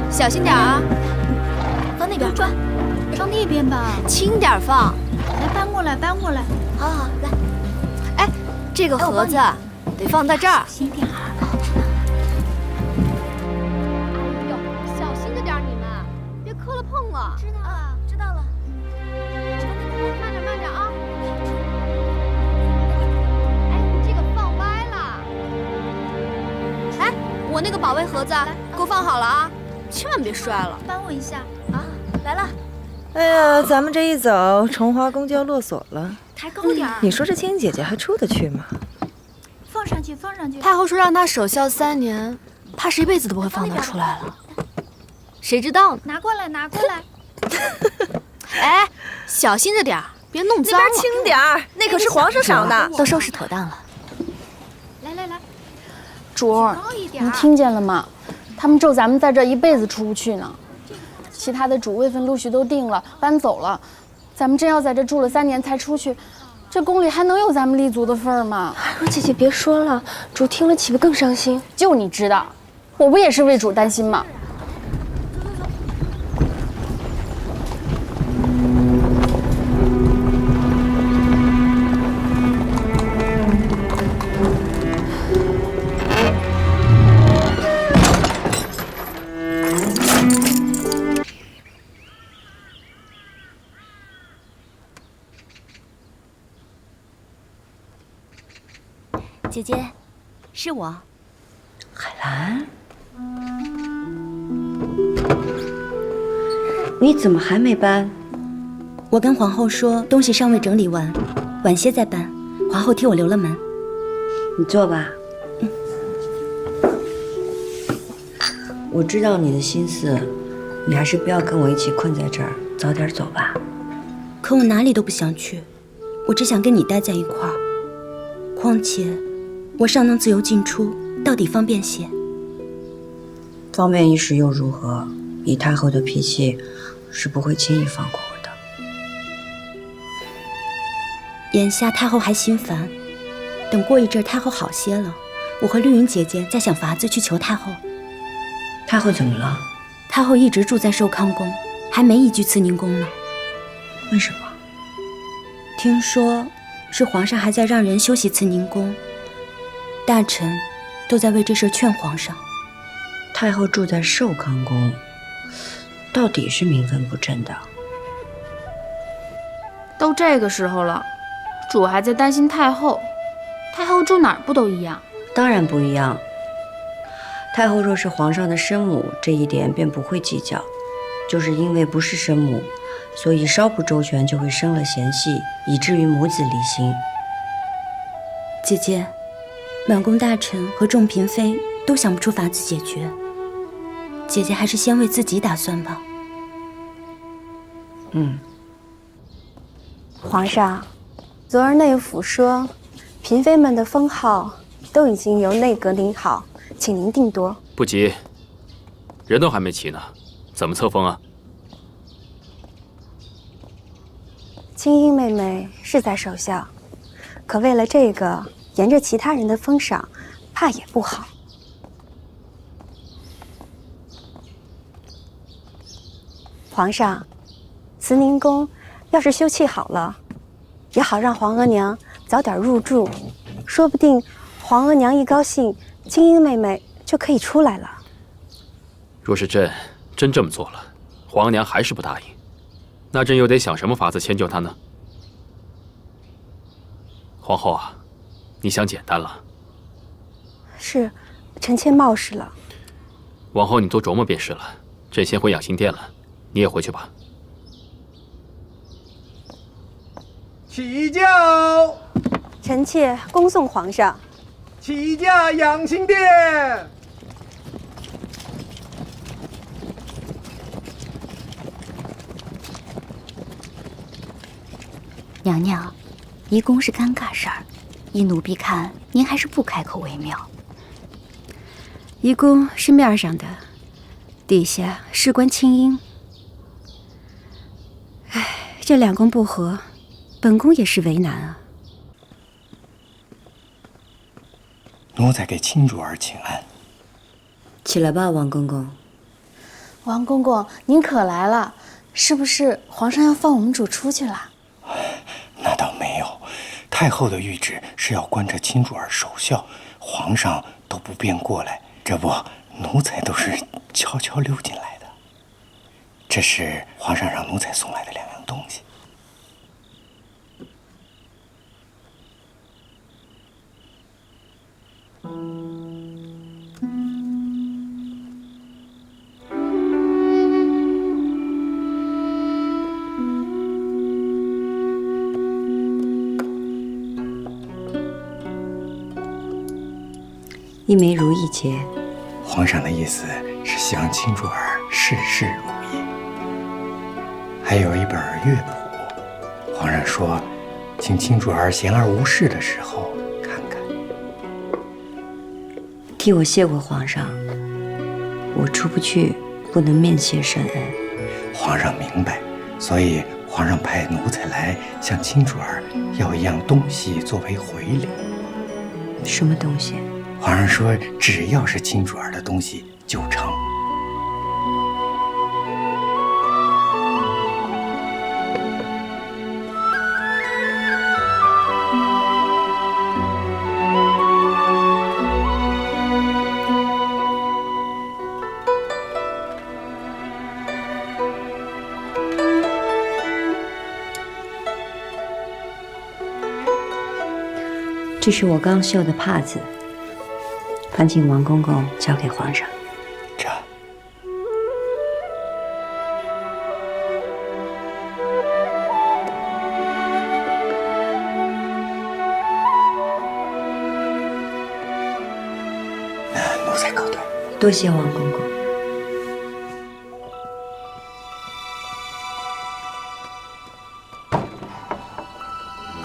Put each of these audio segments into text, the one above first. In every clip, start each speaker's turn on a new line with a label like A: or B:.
A: 小心点啊！
B: 放那边，转，放那边吧。
A: 轻点放。
B: 来，搬过来，搬过来。
A: 好好，来。哎，这个盒子得放在这儿。
B: 小心点儿。
A: 哎呦，小心着点你们，别磕了碰了。
B: 知道了，知道了。
A: 慢点，慢点啊！哎，你这个放歪了。哎，我那个保卫盒子给我放好了啊，千万别摔了。
B: 帮我一下啊！来了。
C: 哎呀，咱们这一走，崇华宫就要落锁了。
B: 抬高点儿。
C: 你说这青姐姐还出得去吗？
B: 放上去，放上去。
A: 太后说让她守孝3年，怕是一辈子都不会放她出来了。谁知道呢？
B: 拿过来，拿过来。
A: 哎，小心着点儿，别弄脏了。
C: 那边轻点儿，那可是皇上赏的。
A: 都收拾妥当了。
B: 来来来，
D: 主儿，你听见了吗？他们咒咱们在这一辈子出不去呢。其他的主位分陆续都定了，搬走了，咱们真要在这住了3年才出去，这宫里还能有咱们立足的份儿吗？
E: 若姐姐别说了，主听了岂不更伤心？
D: 就你知道，我不也是为主担心吗？
F: 姐姐，是我。
G: 海兰，你怎么还没搬？
F: 我跟皇后说，东西尚未整理完，晚些再搬。皇后替我留了门。
G: 你坐吧。我知道你的心思，你还是不要跟我一起困在这儿，早点走吧。
F: 可我哪里都不想去，我只想跟你待在一块儿。况且，我尚能自由进出，到底方便些。
G: 方便一时又如何？以太后的脾气，是不会轻易放过我的。
F: 眼下太后还心烦，等过一阵太后好些了，我和绿云姐姐再想法子去求太后。
G: 太后怎么了？
F: 太后一直住在寿康宫，还没移居慈宁宫呢。
G: 为什么？
F: 听说是皇上还在让人修习慈宁宫，大臣都在为这事劝皇上。
G: 太后住在寿康宫，到底是名分不正的。
D: 都这个时候了，主还在担心太后，太后住哪儿不都一样？
G: 当然不一样。太后若是皇上的生母，这一点便不会计较。就是因为不是生母，所以稍不周全就会生了嫌隙，以至于母子离心。
F: 姐姐，满宫大臣和众嫔妃都想不出法子解决，姐姐还是先为自己打算吧。
E: 皇上，昨儿内府说，嫔妃们的封号都已经由内阁领好，请您定夺。
H: 不急，人都还没齐呢，怎么册封啊？
E: 青樱妹妹是在守孝，可为了这个沿着其他人的封赏，怕也不好。皇上，慈宁宫要是修葺好了，也好让皇额娘早点入住，说不定皇额娘一高兴，青樱妹妹就可以出来了。
H: 若是朕真这么做了，皇娘还是不答应，那朕又得想什么法子迁就她呢？皇后啊，你想简单了。
E: 是，臣妾冒失了。
H: 往后你多琢磨便是了。朕先回养心殿了，你也回去吧。
I: 起驾！
E: 臣妾恭送皇上。
I: 起驾养心殿。
F: 娘娘，移宫是尴尬事儿，依奴婢看，您还是不开口为妙。
J: 移宫是面上的，底下事关青樱。唉，这两宫不和，本宫也是为难啊。
K: 奴才给亲主儿请安。
G: 起来吧，王公公。
D: 王公公，您可来了，是不是皇上要放我们主出去了？
K: 那倒没有，太后的谕旨是要关着亲主儿守孝，皇上都不便过来。这不，奴才都是悄悄溜进来的。这是皇上让奴才送来的2样东西。
G: 一枚如意结，
K: 皇上的意思是希望亲主儿事事如意。还有一本乐谱，皇上说，请亲主儿闲而无事的时候看看。
G: 替我谢过皇上，我出不去，不能面谢圣恩。
K: 皇上明白，所以皇上派奴才来向亲主儿要一样东西作为回礼。
G: 什么东西？
K: 皇上说，只要是亲主儿的东西就成。
G: 这是我刚绣的帕子，烦请王公公交给皇上。
K: 这，那奴才告退。
G: 多谢王公公。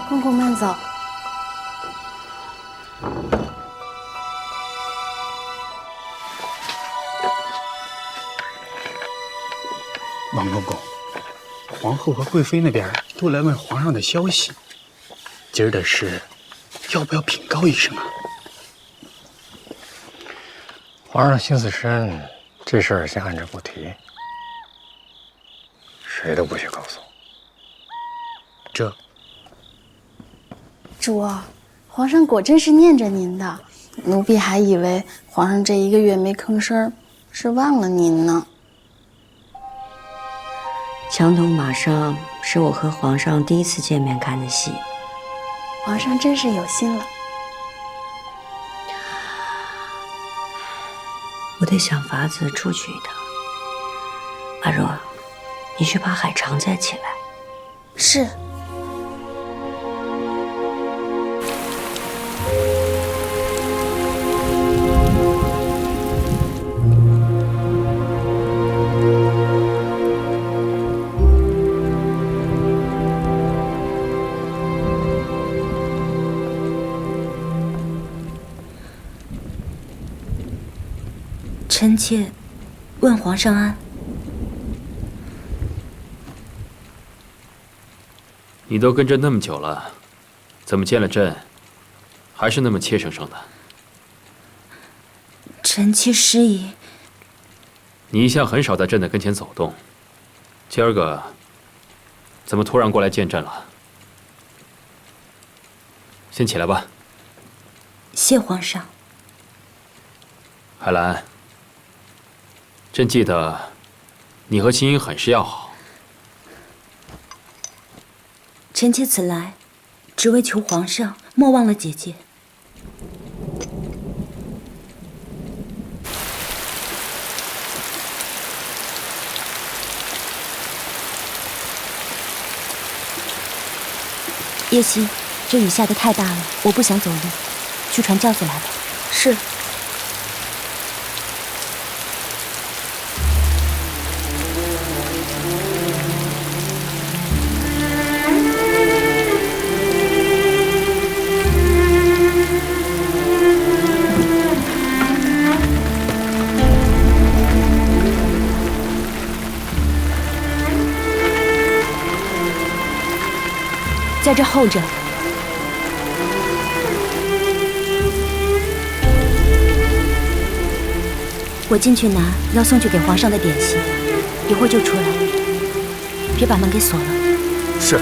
D: 公公慢走。
K: 王公公，皇后和贵妃那边都来问皇上的消息。今儿的事，要不要禀告一声啊？皇上心思深，这事儿先按着不提，谁都不许告诉我。这，
D: 主啊，皇上果真是念着您的，奴婢还以为皇上这1个月没吭声，是忘了您呢。
G: 墙头马上是我和皇上第1次见面看的戏。
D: 皇上真是有心了。
G: 我得想法子出去一趟。阿若，你去把海常载起来。
D: 是。
F: 臣妾问皇上安。
H: 你都跟朕那么久了，怎么见了朕，还是那么怯生生的？
F: 臣妾失仪。
H: 你一向很少在朕的跟前走动，今儿个怎么突然过来见朕了？先起来吧。
F: 谢皇上。
H: 海兰，朕记得你和青音很是要好。
F: 臣妾此来，只为求皇上莫忘了姐姐。叶曦，这雨下得太大了，我不想走路，去传轿子来吧。
D: 是。
F: 在这候着。我进去拿要送去给皇上的点心，一会儿就出来，别把门给锁了。
H: 是。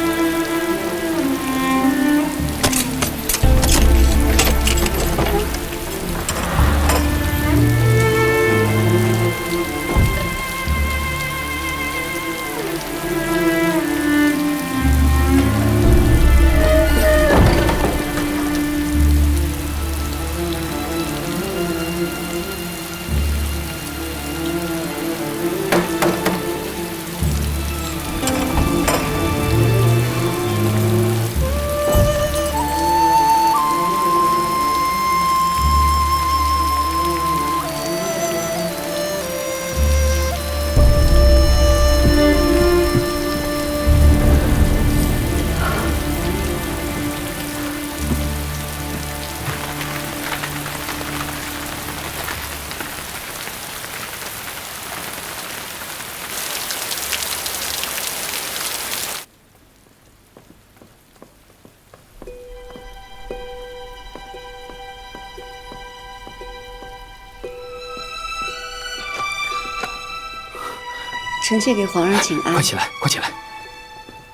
G: 臣妾给皇上请安。
H: 快起来，快起来！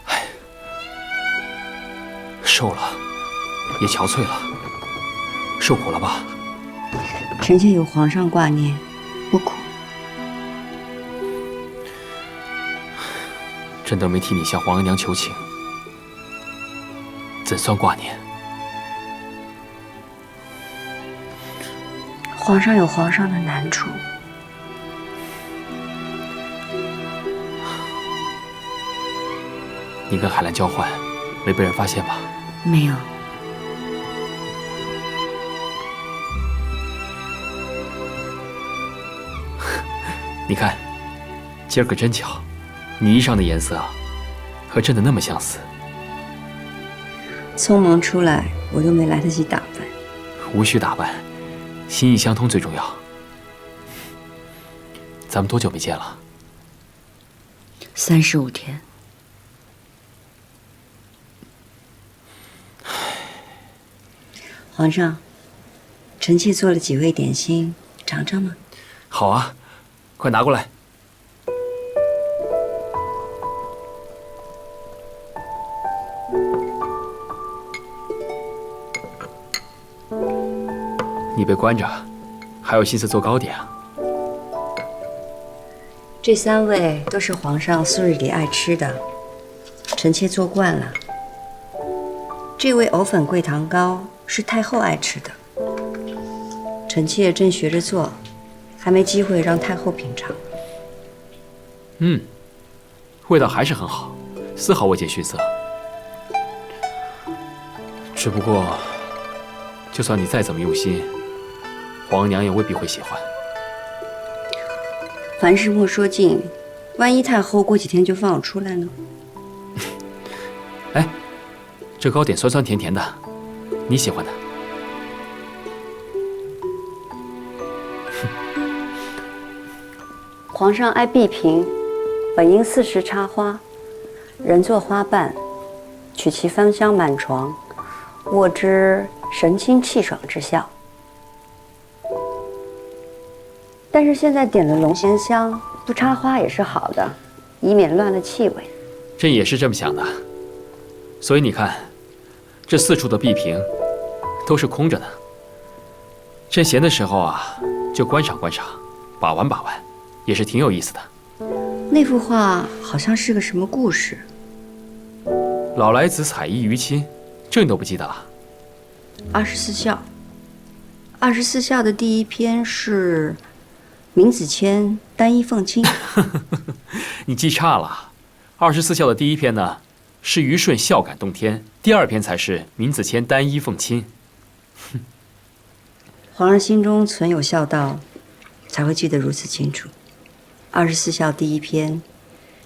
H: 哎，瘦了，也憔悴了，受苦了吧？
G: 臣妾有皇上挂念，不苦。
H: 朕都没替你向皇额娘求情，怎算挂念？
G: 皇上有皇上的难处。
H: 你跟海兰交换，没被人发现吧？
G: 没有。
H: 你看，今儿个真巧，你衣裳的颜色啊，和朕的那么相似。
G: 匆忙出来，我都没来得及打扮。
H: 无需打扮，心意相通最重要。咱们多久没见了
G: ？35天。皇上，臣妾做了几味点心，尝尝吗？
H: 好啊，快拿过来。你被关着，还有心思做糕点啊？
G: 这3味都是皇上素日里爱吃的，臣妾做惯了。这味藕粉桂糖糕是太后爱吃的，臣妾正学着做，还没机会让太后品尝。
H: 味道还是很好，丝毫未见逊色。只不过，就算你再怎么用心，皇额娘也未必会喜欢。
G: 凡事莫说尽，万一太后过几天就放我出来呢？
H: 哎，这糕点酸酸甜甜的，你喜欢的。
G: 皇上爱碧萍，本应4时插花，人作花瓣，取其芳香满床，握之神清气爽之效。但是现在点了龙涎香，不插花也是好的，以免乱了气味。
H: 朕也是这么想的，所以你看，这4处的碧萍都是空着的。朕闲的时候啊，就观赏观赏，把玩把玩，也是挺有意思的。
G: 那幅画好像是个什么故事？
H: 老来子采衣娱亲，这你都不记得了
G: ？24孝。24孝的第1篇是闵子骞单衣奉亲。
H: 你记差了，24孝的第1篇呢是虞舜孝感动天，第2篇才是闵子骞单衣奉亲。
G: 皇上心中存有孝道，才会记得如此清楚。24孝第1篇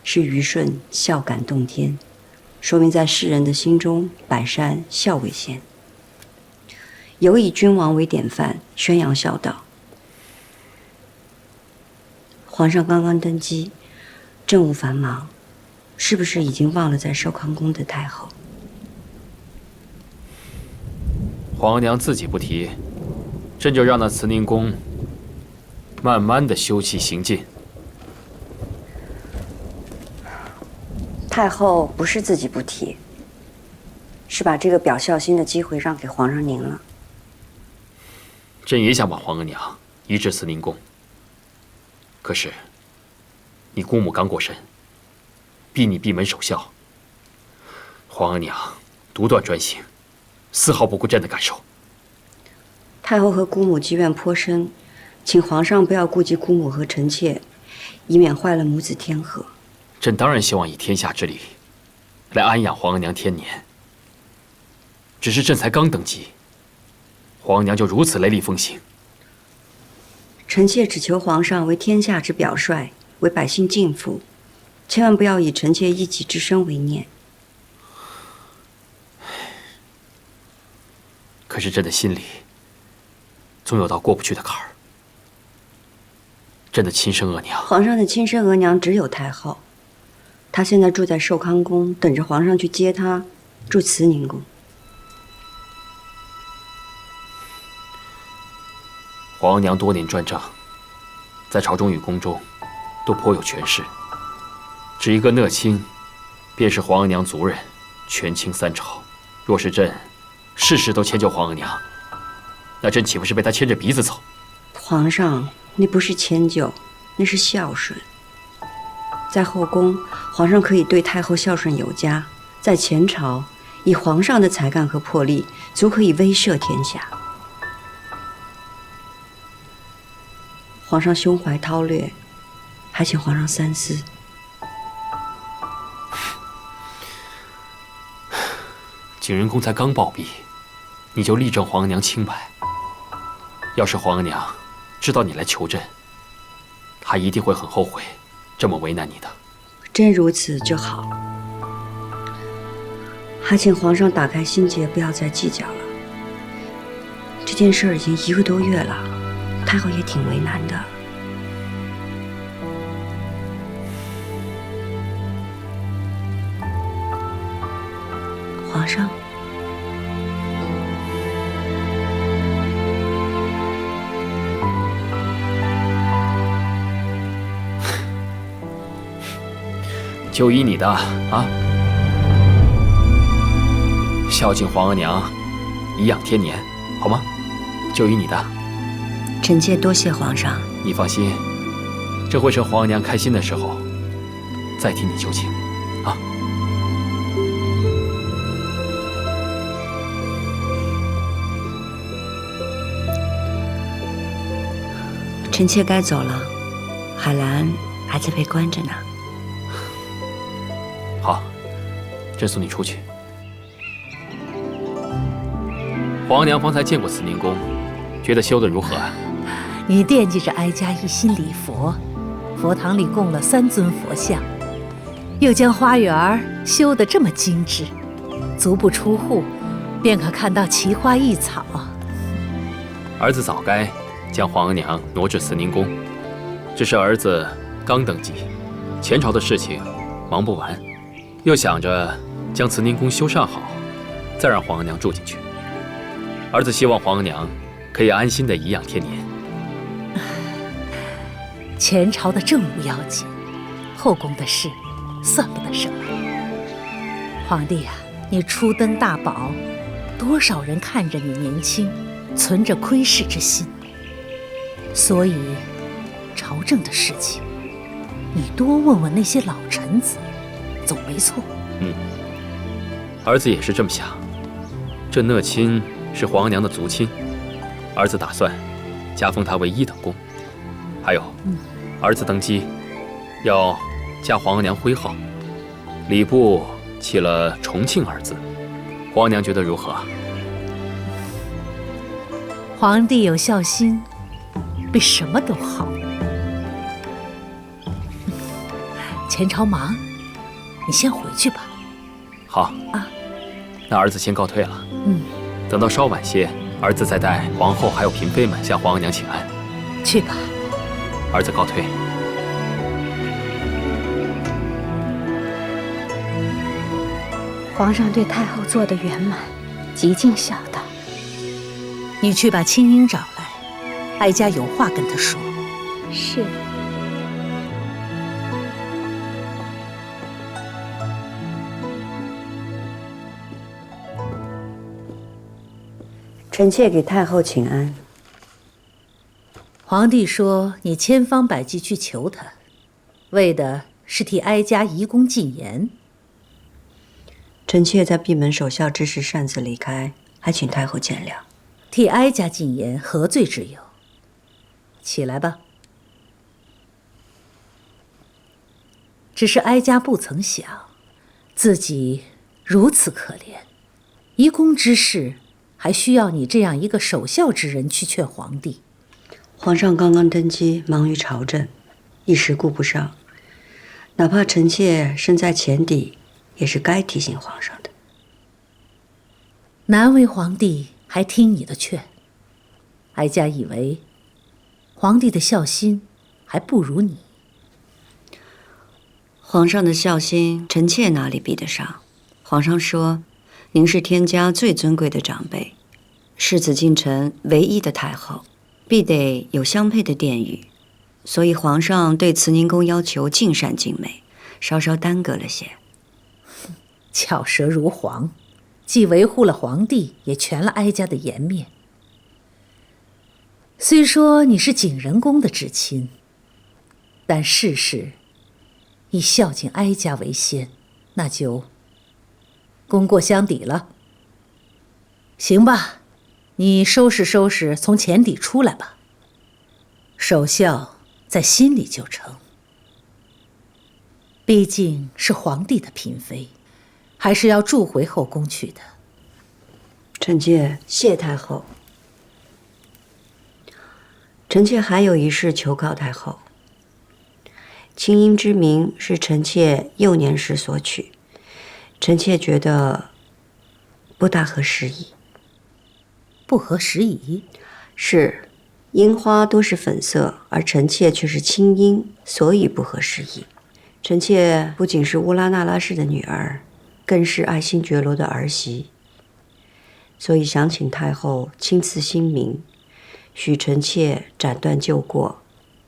G: 是虞舜孝感动天，说明在世人的心中，百善孝为先，有以君王为典范，宣扬孝道。皇上刚刚登基，政务繁忙，是不是已经忘了在寿康宫的太后？
H: 皇额娘自己不提，朕就让那慈宁宫慢慢的休气行进。
G: 太后不是自己不提，是把这个表孝心的机会让给皇上您了。
H: 朕也想把皇额娘移至慈宁宫，可是你姑母刚过身，逼你闭门守孝，皇额娘独断专行，丝毫不顾朕的感受。
G: 太后和姑母积怨颇深，请皇上不要顾及姑母和臣妾，以免坏了母子天和。
H: 朕当然希望以天下之力来安养皇额娘天年，只是朕才刚登基，皇额娘就如此雷厉风行。
G: 臣妾只求皇上为天下之表率，为百姓尽福，千万不要以臣妾一己之身为念。
H: 可是朕的心里总有道过不去的坎儿。朕的亲生额娘，
G: 皇上的亲生额娘只有太后，她现在住在寿康宫，等着皇上去接她，住慈宁宫。
H: 皇额娘多年专政，在朝中与宫中都颇有权势，只一个讷亲，便是皇额娘族人，权倾三朝。若是朕事事都迁就皇额娘，那朕岂不是被她牵着鼻子走？
G: 皇上，那不是迁就，那是孝顺。在后宫，皇上可以对太后孝顺有加；在前朝，以皇上的才干和魄力，足可以威慑天下。皇上胸怀韬略，还请皇上三思。
H: 景仁公才刚暴毙，你就力证皇额娘清白。要是皇额娘知道你来求朕，她一定会很后悔这么为难你的。
G: 真如此就好，还请皇上打开心结，不要再计较了。这件事已经1个多月了，太后也挺为难的。皇上，
H: 就依你的啊，孝敬皇额娘，颐养天年，好吗？就依你的。
G: 臣妾多谢皇上。
H: 你放心，这会趁皇额娘开心的时候，再替你求情，啊。
G: 臣妾该走了，海兰还在被关着呢。
H: 好，朕送你出去。皇额娘方才见过慈宁宫，觉得修得如何啊？
L: 你惦记着哀家一心礼佛，佛堂里供了3尊佛像，又将花园修得这么精致，足不出户，便可看到奇花异草。
H: 儿子早该将皇额娘挪至慈宁宫，只是儿子刚登基，前朝的事情忙不完，又想着将慈宁宫修缮好，再让皇额娘住进去。儿子希望皇额娘可以安心的颐养天年。
L: 前朝的政务要紧，后宫的事算不得什么。皇帝啊，你初登大宝，多少人看着你年轻，存着窥视之心，所以朝政的事情，你多问问那些老臣子，总没错。
H: 儿子也是这么想。这讷亲是皇额娘的族亲，儿子打算加封他为1等公。还有，儿子登基要加皇额娘徽号，礼部起了重庆2字，皇额娘觉得如何？
L: 皇帝有孝心，比什么都好。前朝忙，你先回去吧。
H: 好
L: 啊，
H: 那儿子先告退了。等到稍晚些，儿子再带皇后还有嫔妃们向皇额娘请安。
L: 去吧。
H: 儿子告退。
E: 皇上对太后做得圆满，极尽孝道。
L: 你去把青英找来，哀家有话跟她说。
E: 是。
G: 臣妾给太后请安。
L: 皇帝说你千方百计去求他，为的是替哀家移宫进言。
G: 臣妾在闭门守孝之时擅自离开，还请太后见谅。
L: 替哀家进言，何罪之有？起来吧。只是哀家不曾想，自己如此可怜，移宫之事还需要你这样一个守孝之人去劝皇帝。
G: 皇上刚刚登基，忙于朝政，一时顾不上。哪怕臣妾身在前邸，也是该提醒皇上的。
L: 难为皇帝还听你的劝，哀家以为皇帝的孝心还不如你。
G: 皇上的孝心，臣妾哪里比得上？皇上说，您是天家最尊贵的长辈，是紫禁城唯一的太后，必得有相配的殿宇，所以皇上对慈宁宫要求尽善尽美，稍稍耽搁了些。
L: 巧舌如簧，既维护了皇帝，也全了哀家的颜面。虽说你是景仁宫的至亲，但事事以孝敬哀家为先，那就功过相抵了。行吧，你收拾收拾，从前邸出来吧。守孝在心里就成，毕竟是皇帝的嫔妃，还是要住回后宫去的。
G: 臣妾谢太后。臣妾还有一事求告太后。清音之名是臣妾幼年时所取，臣妾觉得不大合时宜。
L: 不合时宜？
G: 是，樱花都是粉色，而臣妾却是青樱，所以不合时宜。臣妾不仅是乌拉那拉氏的女儿，更是爱新觉罗的儿媳，所以想请太后亲赐新名，许臣妾斩断旧过，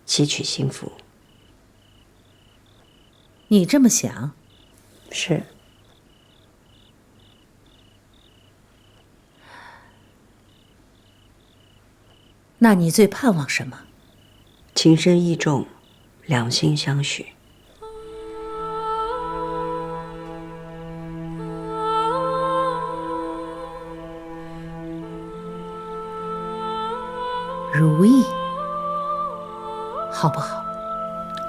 G: 祈取新福。
L: 你这么想？
G: 是。
L: 那你最盼望什么？
G: 情深意重，两心相许。
L: 如意，好不好？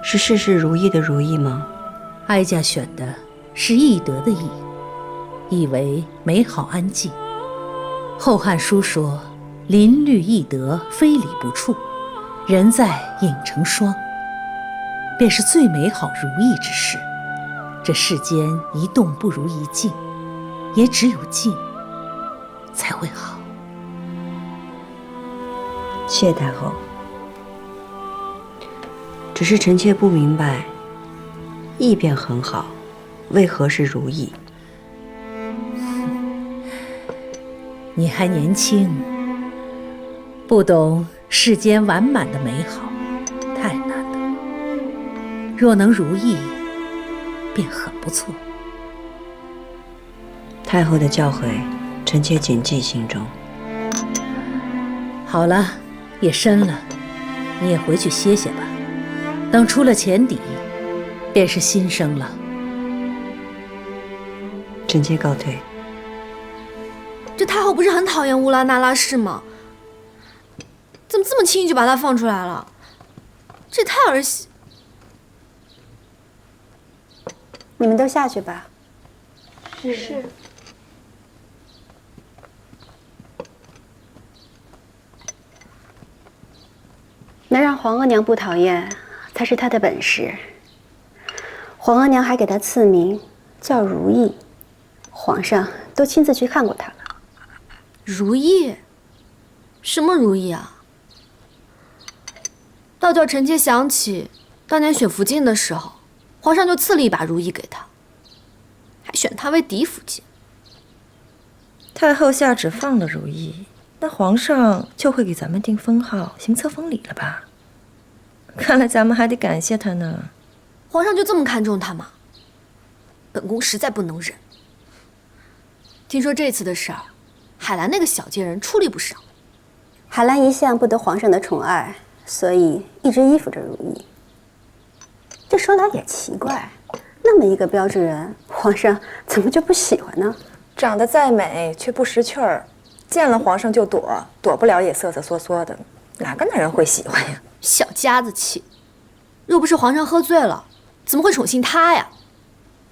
G: 是事事如意的如意吗？
L: 哀家选的是懿德的懿，意为美好安静。《后汉书》说：“邻虑懿德，非礼不处，人在影成双。”便是最美好如意之事。这世间一动不如一静，也只有静才会好。
G: 谢太后。只是臣妾不明白，意便很好，为何是如意？
L: 你还年轻，不懂世间完满的美好，太难了。若能如意，便很不错。
G: 太后的教诲，臣妾谨记心中。
L: 好了，夜深了，你也回去歇歇吧。等出了前邸，便是新生了。
G: 臣妾告退。
A: 这太后不是很讨厌乌拉那拉氏吗？怎么这么轻易就把她放出来了？这也太儿戏。
E: 你们都下去吧。
A: 是。
E: 能让皇额娘不讨厌，才是她的本事。皇额娘还给她赐名叫如意，皇上都亲自去看过她了。
A: 如意？什么如意啊？倒叫臣妾想起当年选福晋的时候，皇上就赐了一把如意给她，还选她为嫡福晋。
C: 太后下旨放了如意，那皇上就会给咱们定封号、行册封礼了吧？看来咱们还得感谢他呢。
A: 皇上就这么看重他吗？本宫实在不能忍。听说这次的事儿，海兰那个小贱人出力不少。
E: 海兰一向不得皇上的宠爱，所以一直依附着如意。这说来也奇怪，那么一个标致人，皇上怎么就不喜欢呢？
C: 长得再美，却不识趣儿，见了皇上就躲，躲不了也瑟瑟缩缩的，哪个男人会喜欢呀？
A: 小家子气，若不是皇上喝醉了，怎么会宠幸他呀？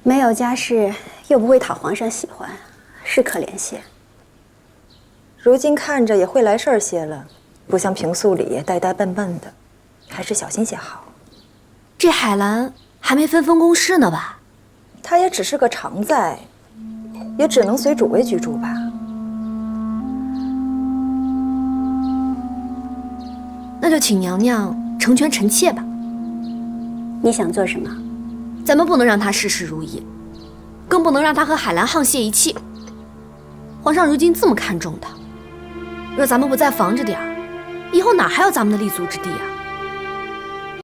E: 没有家世，又不会讨皇上喜欢，是可怜些。
C: 如今看着也会来事儿些了，不像平素里呆呆笨笨的，还是小心些好。
A: 这海兰还没分封宫室呢吧？
C: 她也只是个常在，也只能随主位居住吧。
A: 那就请娘娘成全臣妾吧。
E: 你想做什么？
A: 咱们不能让她事事如意，更不能让她和海兰沆瀣一气。皇上如今这么看重她，若咱们不再防着点儿，以后哪还有咱们的立足之地啊？